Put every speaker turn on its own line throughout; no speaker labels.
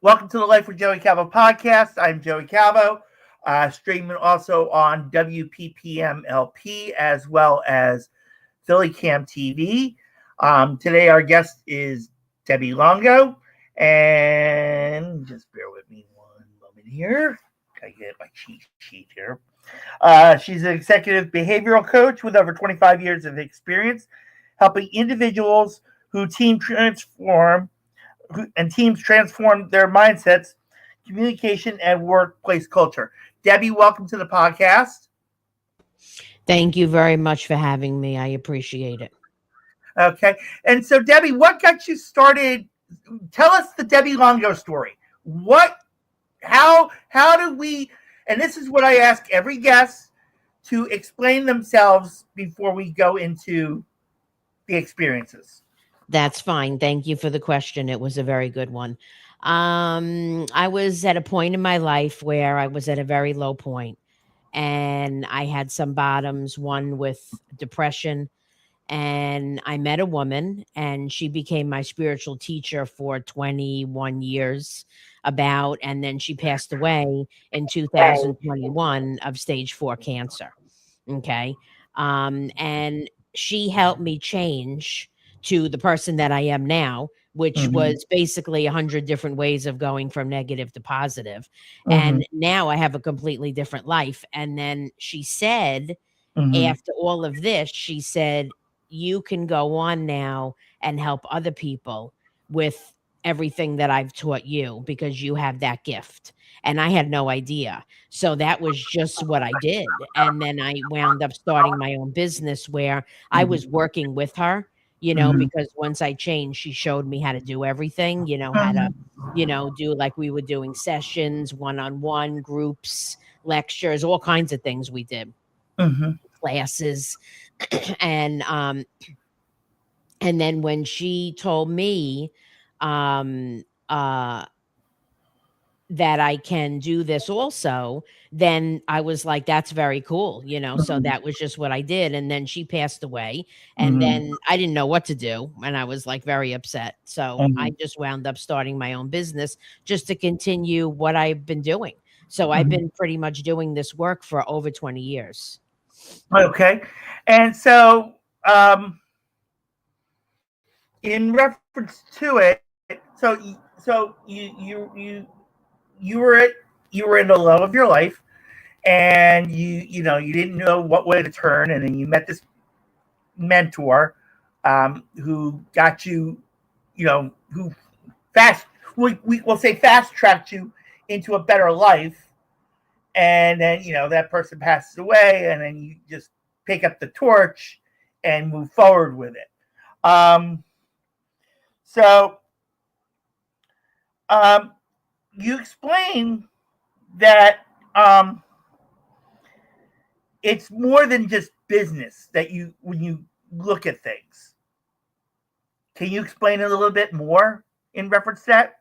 Welcome to the Life with Joey Calvo podcast. I'm Joey Calvo, streaming also on WPPM-LP as well as PhillyCAM TV. Today our guest is Debbie Longo, and just bear with me one moment here. I get my cheat sheet here. She's an executive behavioral coach with over 25 years of experience helping individuals who teams transform their mindsets, communication, and workplace culture. Debbie, welcome to the podcast.
Thank you very much for having me. I appreciate it.
Okay. And so, Debbie, what got you started? Tell us the Debbie Longo story. How did we, and this is what I ask every guest to explain themselves before we go into the experiences.
That's fine. Thank you for the question. It was a very good one. I was at a point in my life where I was at a very low point, and I had some bottoms, one with depression. And I met a woman, and she became my spiritual teacher for 21 years and then she passed away in 2021 of stage 4 cancer. Okay. And she helped me change to the person that I am now, which was basically 100 different ways of going from negative to positive. And now I have a completely different life. And then she said, after all of this, she said, you can go on now and help other people with everything that I've taught you because you have that gift. And I had no idea. So that was just what I did. And then I wound up starting my own business where I was working with her, because once I changed, she showed me how to do everything, how to, do like we were doing sessions, one-on-one groups, lectures, all kinds of things we did, classes. And then when she told me, that I can do this also, then I was like, that's very cool, so that was just what I did. And then she passed away, and then I didn't know what to do, and I was like very upset. So I just wound up starting my own business just to continue what I've been doing. So I've been pretty much doing this work for over 20 years.
Okay. And so in reference to it, so you were in the love of your life, and you didn't know what way to turn, and then you met this mentor who got you, who we'll say fast tracked you into a better life. And then that person passes away, and then you just pick up the torch and move forward with it. You explain that it's more than just business that when you look at things. Can you explain it a little bit more in reference to that?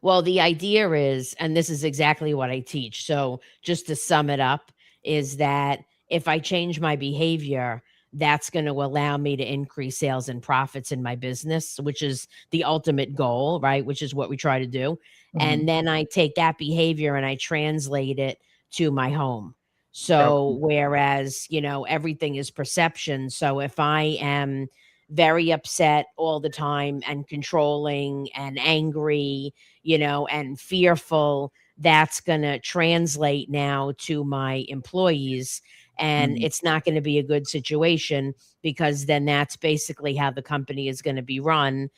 Well, the idea is, and this is exactly what I teach. So just to sum it up, is that if I change my behavior, that's going to allow me to increase sales and profits in my business, which is the ultimate goal, right? Which is what we try to do. And then I take that behavior and I translate it to my home. So whereas, everything is perception. So if I am very upset all the time and controlling and angry, and fearful, that's going to translate now to my employees. And it's not going to be a good situation, because then that's basically how the company is going to be run,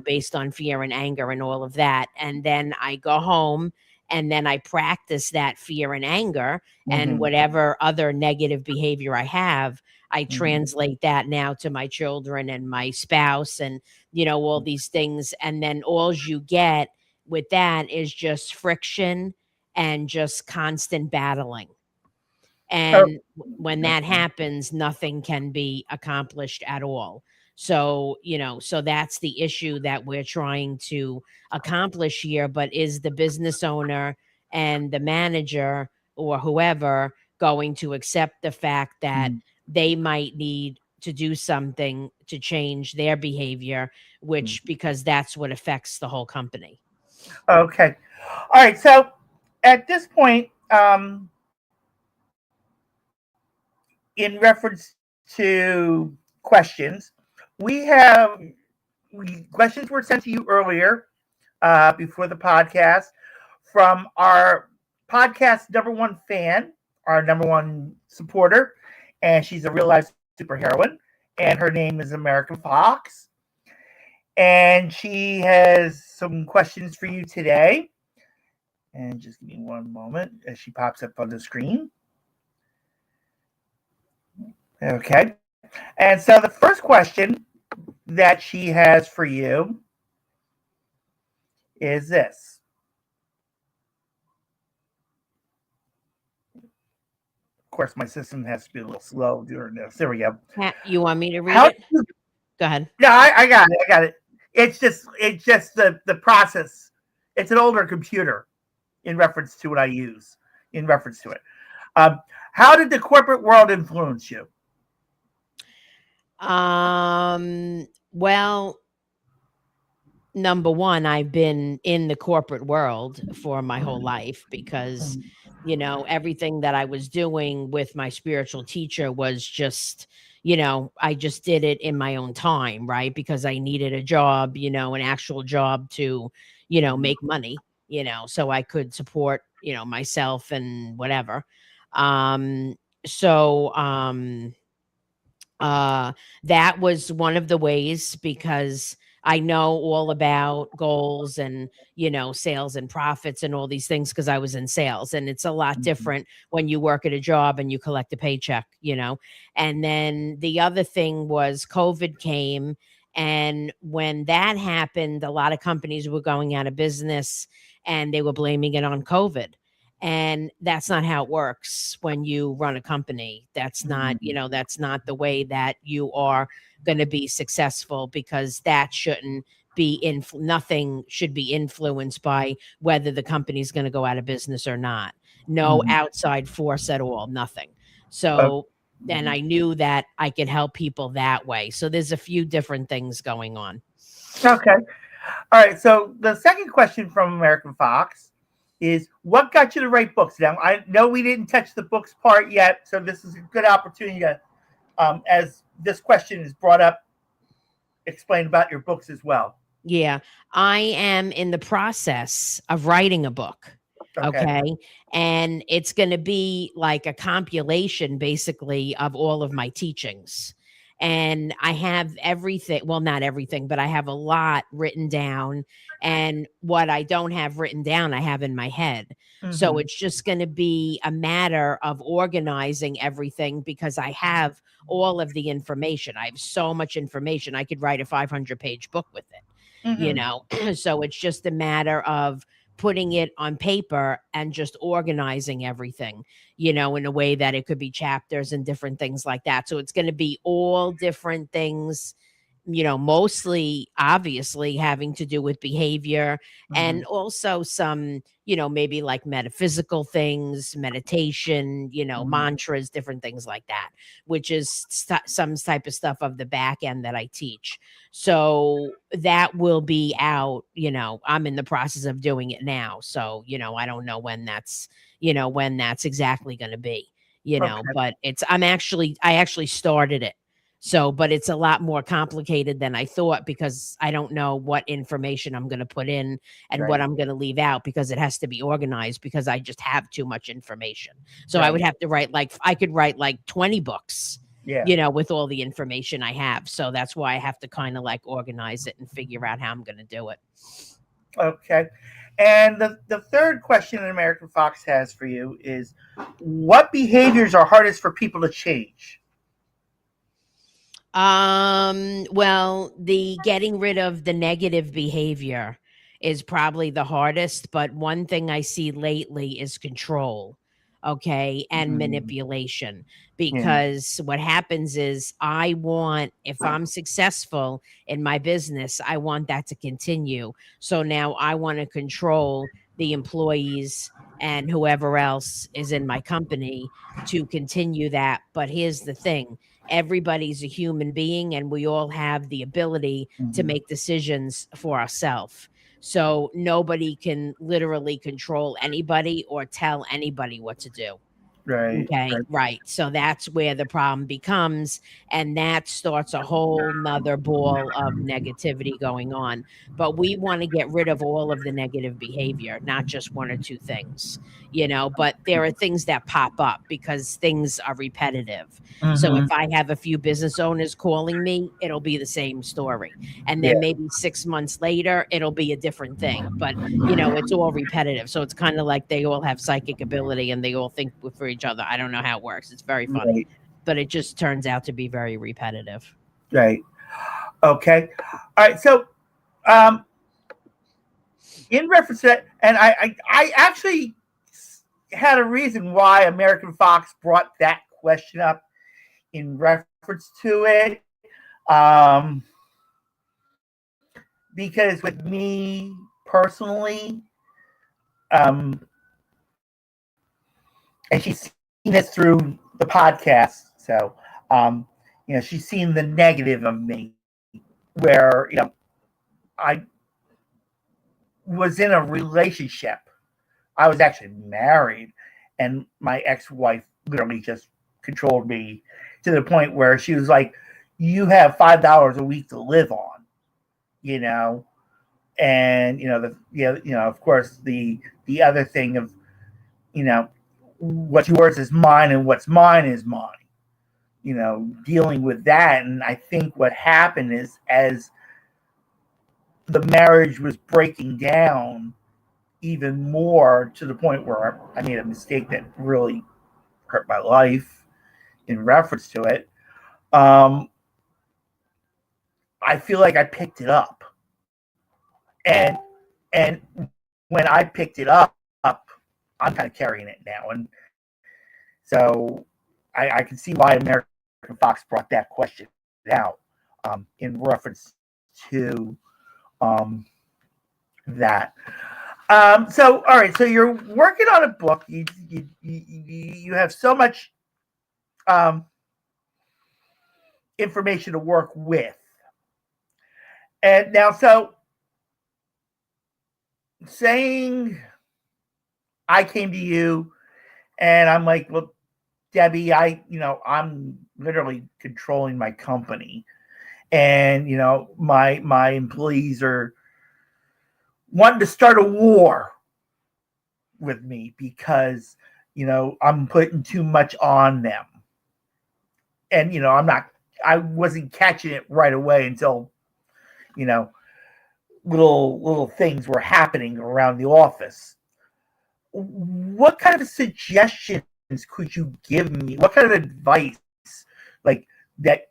based on fear and anger and all of that. And then I go home and then I practice that fear and anger and whatever other negative behavior I have, I translate that now to my children and my spouse and, all these things. And then all you get with that is just friction and just constant battling. And when that happens, nothing can be accomplished at all. So, so that's the issue that we're trying to accomplish here. But is the business owner and the manager or whoever going to accept the fact that they might need to do something to change their behavior, which because that's what affects the whole company.
Okay. All right. So at this point, in reference to questions, we have questions were sent to you earlier before the podcast from our podcast number one fan, our number one supporter, and she's a real life superheroine, and her name is American Fox. And she has some questions for you today. And just give me one moment as she pops up on the screen. Okay. And so the first question that she has for you is this. Of course, my system has to be a little slow during this. There we go.
You want me to read it? Go ahead.
No, I got it. I got it. It's just the process. It's an older computer in reference to what I use in reference to it. How did the corporate world influence you?
Well, number one, I've been in the corporate world for my whole life because, everything that I was doing with my spiritual teacher was just, I just did it in my own time, right? Because I needed a job, an actual job to, make money, so I could support, myself and whatever. So, that was one of the ways because I know all about goals and, sales and profits and all these things because I was in sales. And it's a lot different when you work at a job and you collect a paycheck, And then the other thing was COVID came. And when that happened, a lot of companies were going out of business and they were blaming it on COVID. And that's not how it works when you run a company. That's not, that's not the way that you are going to be successful because that shouldn't be nothing should be influenced by whether the company is going to go out of business or not. No outside force at all, nothing. So then I knew that I could help people that way. So there's a few different things going on.
Okay. All right. So the second question from American Fox is what got you to write books? Now, I know we didn't touch the books part yet, so this is a good opportunity to, as this question is brought up, explain about your books as well.
Yeah, I am in the process of writing a book. Okay. And it's going to be like a compilation basically of all of my teachings. And I have everything, well, not everything, but I have a lot written down. And what I don't have written down, I have in my head. So it's just going to be a matter of organizing everything because I have all of the information. I have so much information. I could write a 500-page book with it, So it's just a matter of putting it on paper and just organizing everything, in a way that it could be chapters and different things like that. So it's going to be all different things, mostly obviously having to do with behavior and also some, maybe like metaphysical things, meditation, mantras, different things like that, which is some type of stuff of the back end that I teach. So that will be out, I'm in the process of doing it now. So, I don't know when that's exactly going to be, but I actually started it. So, but it's a lot more complicated than I thought because I don't know what information I'm going to put in and what I'm going to leave out because it has to be organized because I just have too much information. So I would have to write I could write like 20 books, with all the information I have. So that's why I have to kind of like organize it and figure out how I'm going to do it.
Okay. And the third question an American Fox has for you is what behaviors are hardest for people to change?
Well, the getting rid of the negative behavior is probably the hardest, but one thing I see lately is control, and manipulation. Because what happens is if I'm successful in my business, I want that to continue. So now I want to control the employees and whoever else is in my company to continue that. But here's the thing, everybody's a human being and we all have the ability to
Mhm.
make decisions for ourselves. So nobody can literally control anybody or tell anybody what to do.
Right.
Okay,
Right.
right. So that's where the problem becomes, and that starts a whole nother ball of negativity going on. But we want to get rid of all of the negative behavior, not just one or two things, but there are things that pop up because things are repetitive. So if
Mhm.
I have a few business owners calling me, it'll be the same story. And
Yeah.
then maybe 6 months later, it'll be a different thing. But it's all repetitive. So it's kind of like they all have psychic ability and they all think for each other. I don't know how it works. It's very funny,
Right.
but it just turns out to be very repetitive.
Right. Okay. All right. So, um, in reference to that, and I actually had a reason why American Fox brought that question up in reference to it. Um, because with me personally, um, and she's seen this through the podcast, so she's seen the negative of me, where I was in a relationship. I was actually married, and my ex-wife literally just controlled me to the point where she was like, "You have $5 a week to live on," you know, and of course the other thing of what's yours is mine and what's mine is mine. Dealing with that, and I think what happened is as the marriage was breaking down even more to the point where I made a mistake that really hurt my life in reference to it. Um, I feel like I picked it up, and and when I picked it up, I'm kind of carrying it now, and so I can see why American Fox brought that question out in reference to um, that. So all right, so you're working on a book. You have so much um, information to work with, and now so saying I came to you and I'm like, well, Debbie, I'm literally controlling my company, and my employees are wanting to start a war with me because I'm putting too much on them, and I wasn't catching it right away until you know little things were happening around the office. What kind of suggestions could you give me? What kind of advice, like that,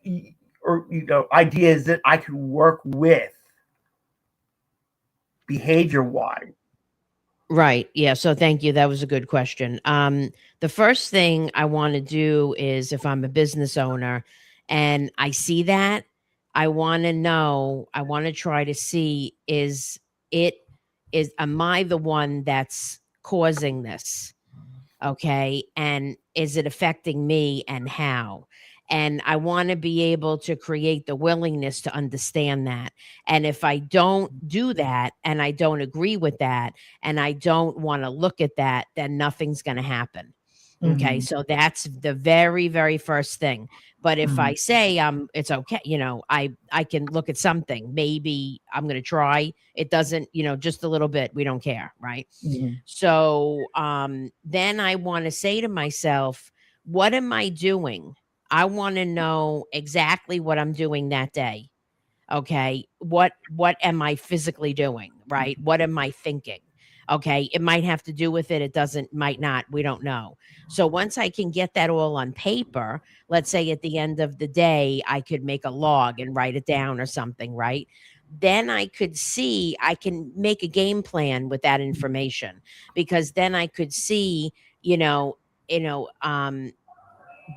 or ideas that I could work with behavior wise?
Right. Yeah. So thank you. That was a good question. The first thing I want to do is if I'm a business owner and I see that, I want to know, I want to try to see it am I the one that's causing this? Okay. And is it affecting me and how? And I want to be able to create the willingness to understand that. And if I don't do that and I don't agree with that and I don't want to look at that, then nothing's going to happen. Okay.
Mm-hmm.
So that's the very, very first thing. But if
Mm-hmm.
I say it's okay, I can look at something. Maybe I'm going to try. It doesn't, just a little bit. We don't care, right?
Mm-hmm.
So then I want to say to myself, what am I doing? I want to know exactly what I'm doing that day. Okay. What am I physically doing? Right? What am I thinking? Okay. It might have to do with it. It doesn't, might not. We don't know. So once I can get that all on paper, let's say at the end of the day, I could make a log and write it down or something, right? Then I could see, I can make a game plan with that information because then I could see, you know, you know, um,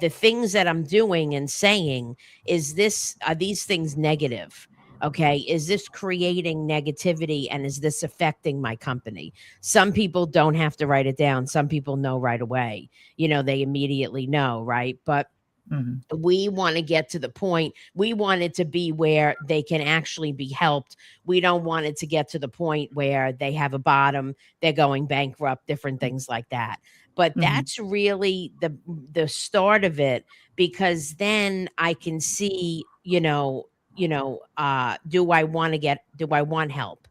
the things that I'm doing and saying, are these things negative? Okay, is this creating negativity and is this affecting my company? Some people don't have to write it down. Some people know right away. They immediately know, right? But
Mhm.
we want to get to the point. We want it to be where they can actually be helped. We don't want it to get to the point where they have a bottom, they're going bankrupt, different things like that. But
Mhm.
that's really the start of it, because then I can see, do I want help?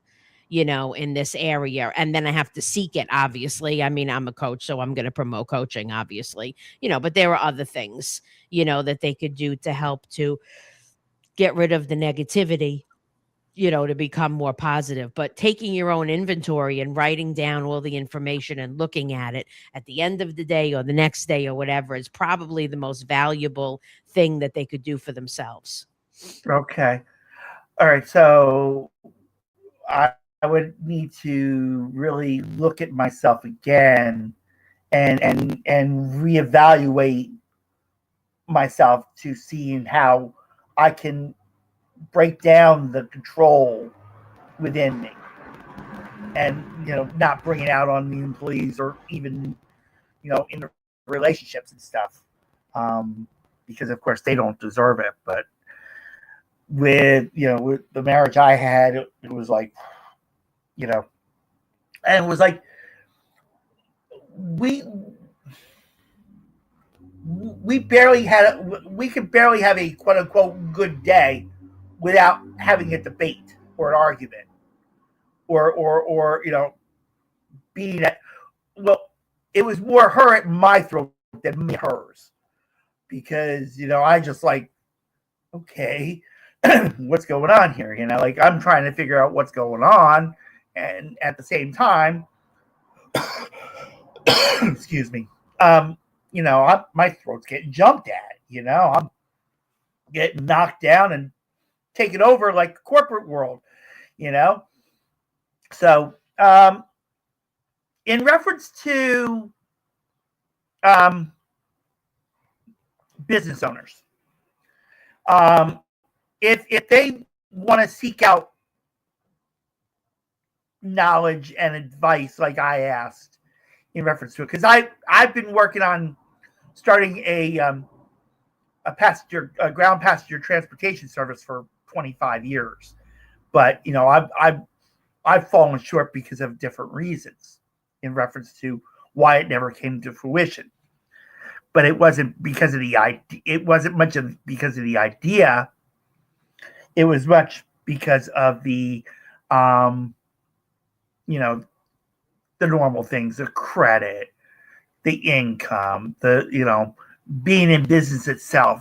In this area. And then I have to seek it, obviously. I mean, I'm a coach, so I'm going to promote coaching, obviously, but there are other things, that they could do to help to get rid of the negativity, to become more positive. But taking your own inventory and writing down all the information and looking at it at the end of the day or the next day or whatever is probably the most valuable thing that they could do for themselves.
Okay. All right. So I would need to really look at myself again and reevaluate myself to seeing how I can break down the control within me, and not bring it out on the employees or even in the relationships and stuff, because of course they don't deserve it. But with the marriage I had, it was like, and it was like we we could barely have a quote unquote good day without having a debate or an argument, or being at, well, it was more her at my throat than me at hers, because I just like, okay, what's going on here? Like, I'm trying to figure out what's going on, and at the same time, excuse me, my throat's getting jumped at. I'm getting knocked down and taken over like the corporate world. You know, so in reference to um, business owners, if they want to seek out knowledge and advice like I asked in reference to it, because I've been working on starting a ground passenger transportation service for 25 years, but I've fallen short because of different reasons in reference to why it never came to fruition. But it wasn't because of the idea. It wasn't much of because of the idea. It was much because of um, you know, the normal things, the credit, the income, the being in business itself.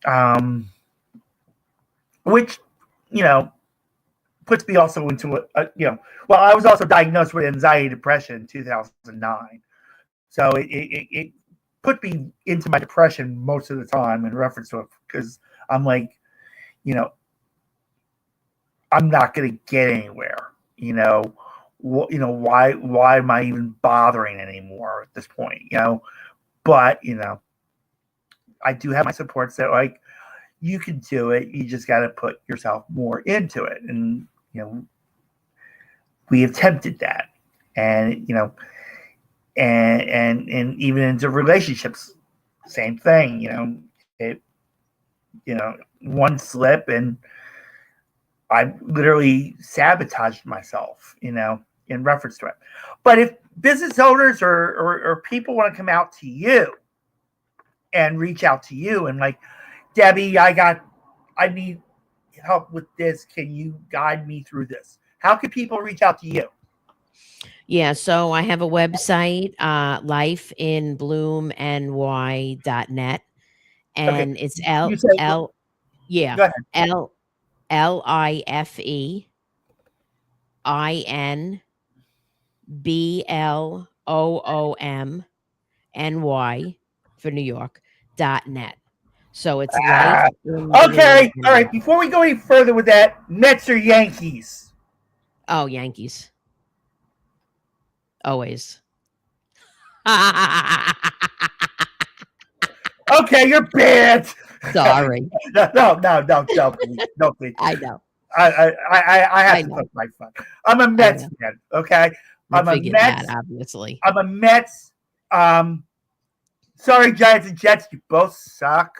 Um, which you know puts me also into well, I was also diagnosed with anxiety depression in 2009, so it put me into my depression most of the time in reference to it, because I'm like, you know I'm not going to get anywhere. Why am I even bothering anymore at this point? But I do have my supports that, like, you can do it. You just got to put yourself more into it, and we attempted that, and and even into relationships, same thing. It one slip and I literally sabotaged myself, in reference to it. But if business owners or people want to come out to you and reach out to you and like, Debbie, I need help with this. Can you guide me through this? How can people reach out to you?
Yeah, so I have a website, lifeinbloomny.net,
Okay.
and it's
You
L
say,
L yeah,
go ahead.
LifeInBloomny for New York .net. So it's
Ah,
life in bloom
okay. All
and
right. Before we go any further with that, Mets or Yankees?
oh, Yankees. Always.
Okay, you're banned.
Sorry.
No, please.
I know.
I have
I
to
know.
poke my fun. I'm a
I
Mets
know.
fan. Okay,
I
I'm a
figured that,
Mets.
obviously.
I'm a Mets. Sorry, Giants and Jets, you both suck.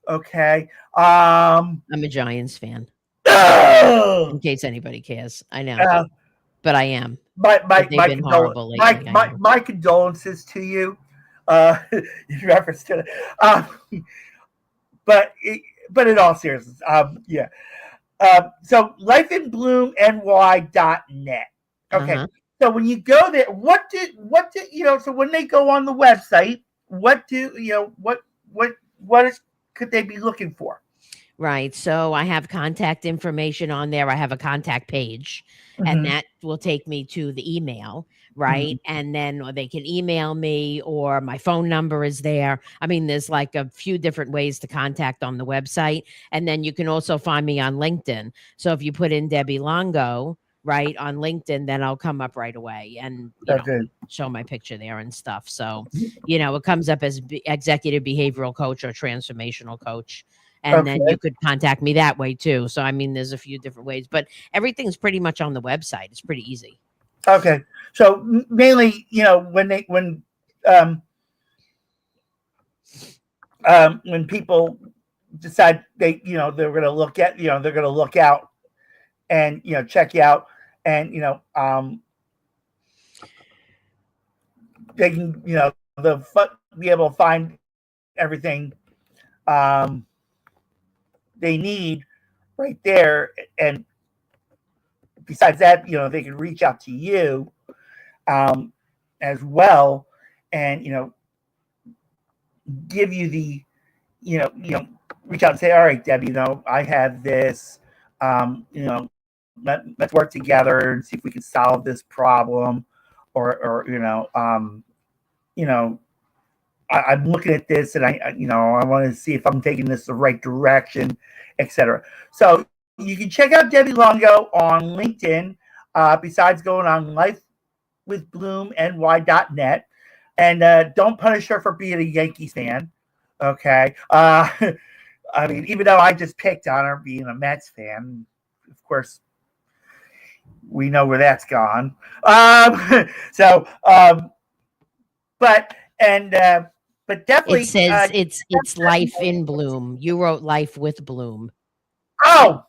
Okay.
I'm a Giants fan, in
uh,
case anybody cares. I know, but I am.
my
But
my
they've
my
been
condol-
horrible lately. I know.
my condolences to you. In reference to it. But but in all seriousness, yeah. So lifeinbloomny.net. Okay.
Uh-huh.
So when you go there, what do so when they go on the website, what do what is could they be looking for?
Right. So I have contact information on there. I have a contact page, and
Mm-hmm.
that will take me to the email.
Mm-hmm.
Right. And then or they can email me, or my phone number is there. I mean, there's like a few different ways to contact on the website. And then you can also find me on LinkedIn. So if you put in Debbie Longo, right, on LinkedIn, then I'll come up right away and,
Okay.
show my picture there and stuff. So, it comes up as executive behavioral coach or transformational coach. And then
Okay.
you could contact me that way too. So I mean, there's a few different ways, but everything's pretty much on the website. It's pretty easy.
Okay. So mainly, um when people decide they're going to look at they're going to look out and check you out and they can they'll be able to find everything um they need right there. And besides that, they can reach out to you um as well, and give you the reach out and say, all right, Debbie, I have this, let's work together and see if we can solve this problem, or I'm looking at this and I want to see if I'm taking this the right direction, etc. So you can check out Debbie Longo on LinkedIn. Besides going on lifewithbloomny.net, and don't punish her for being a Yankees fan. Okay. I mean, even though I just picked on her being a Mets fan, of course, we know where that's gone. So, but and but
It
definitely,
says it's life in bloom. You wrote life with bloom.
oh,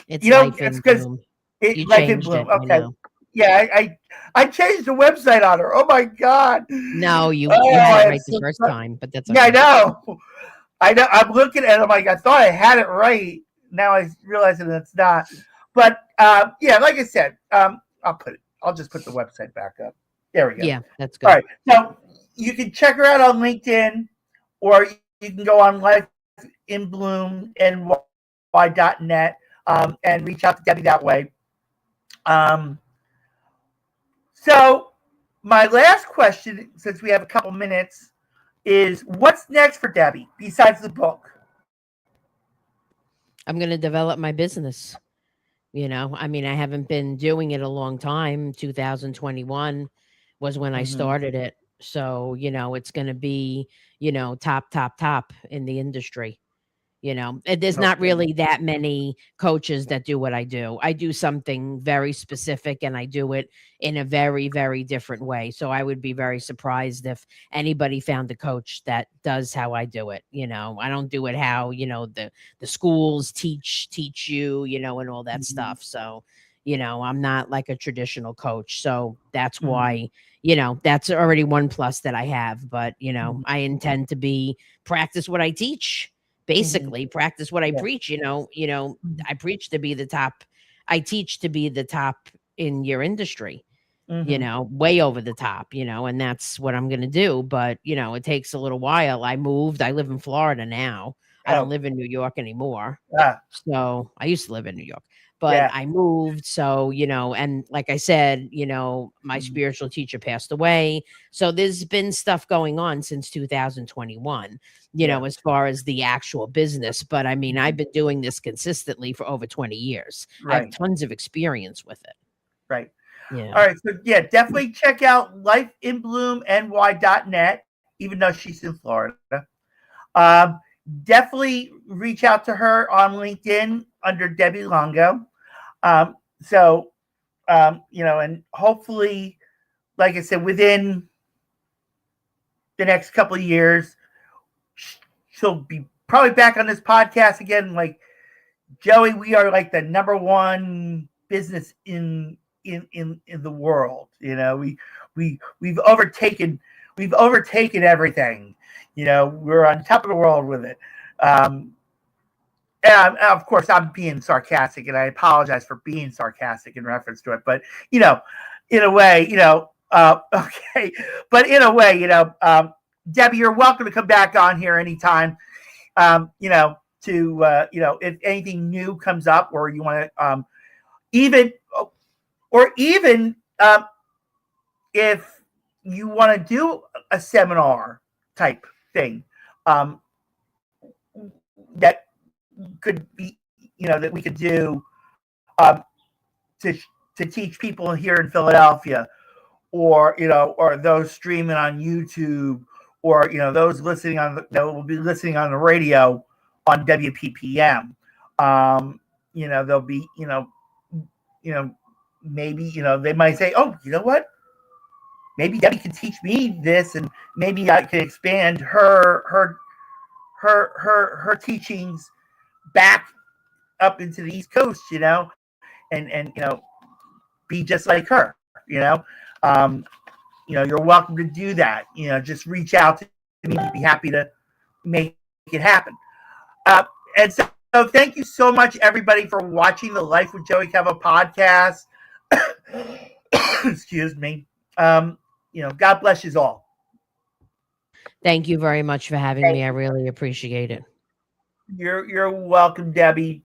It's life
it's
in
because
bloom.
it
You
life in
changed
bloom.
it. I
Okay,
know.
yeah, I changed the website on her. Oh my god.
No, you
Oh,
had
I
it
am
right the
so
first time, but that's
yeah, I
okay.
know. I know. I'm looking at it. I'm like, I thought I had it right. Now I realize that it's not. But yeah, like I said, I'll just put the website back up. There we go.
Yeah, that's
All
good.
right. So you can check her out on LinkedIn, or you can go on lifeinbloomny.net and reach out to Debbie that way. Um, so my last question, since we have a couple minutes, is what's next for Debbie besides the book?
I'm going to develop my business. I mean, I haven't been doing it a long time. 2021 was when I
Mm-hmm.
started it. So, it's going to be, top in the industry. There's not
Okay.
really that many coaches that do what I do. I do something very specific and I do it in a very, very different way. So I would be very surprised if anybody found a coach that does how I do it. I don't do it how, the schools teach you, and all that
Mm-hmm.
stuff. So, I'm not like a traditional coach. So that's
Mm-hmm.
why, that's already one plus that I have. But,
Mm-hmm.
I intend to practice what I teach,
Mm-hmm.
basically practice what I
Yeah.
preach.
Mm-hmm.
I preach to be the top. I teach to be the top in your industry,
Mm-hmm.
way over the top, and that's what I'm going to do. But, it takes a little while. I moved. I live in Florida now. I don't
Oh,
live in New York anymore.
ah,
So I used to live in New York, but
yeah.
I moved. So, and like I said, my
Mm-hmm.
spiritual teacher passed away. So there's been stuff going on since 2021,
Yeah.
as far as the actual business. But I mean,
Mm-hmm.
I've been doing this consistently for over 20 years. I have
Right.
tons of experience with it.
Right.
Yeah.
All right. So yeah, definitely check out lifeinbloomny.net, even though she's in Florida. Um, definitely reach out to her on LinkedIn under Debbie Longo. And hopefully, like I said, within the next couple of years, she'll be probably back on this podcast again. Like, Joey, we are like the number one business in the world. We've overtaken everything. We're on top of the world with it. And of course, I'm being sarcastic, and I apologize for being sarcastic in reference to it. But in a way, okay. But in a way, Debbie, you're welcome to come back on here anytime. If anything new comes up, or you want to, even if you want to do a seminar type thing, that could be, that we could do, to teach people here in Philadelphia, or those streaming on YouTube, or those listening that will be listening on the radio on WPPM. There'll be maybe they might say, oh, you know what? Maybe Debbie can teach me this, and maybe I can expand her teachings back up into the East Coast, and be just like her. You're welcome to do that. Just reach out to me. I'd be happy to make it happen. And so thank you so much, everybody, for watching the Life with Joey Calvo podcast. Excuse me. God bless you all.
Thank you very much for having me. I really appreciate it.
You're welcome, Debbie.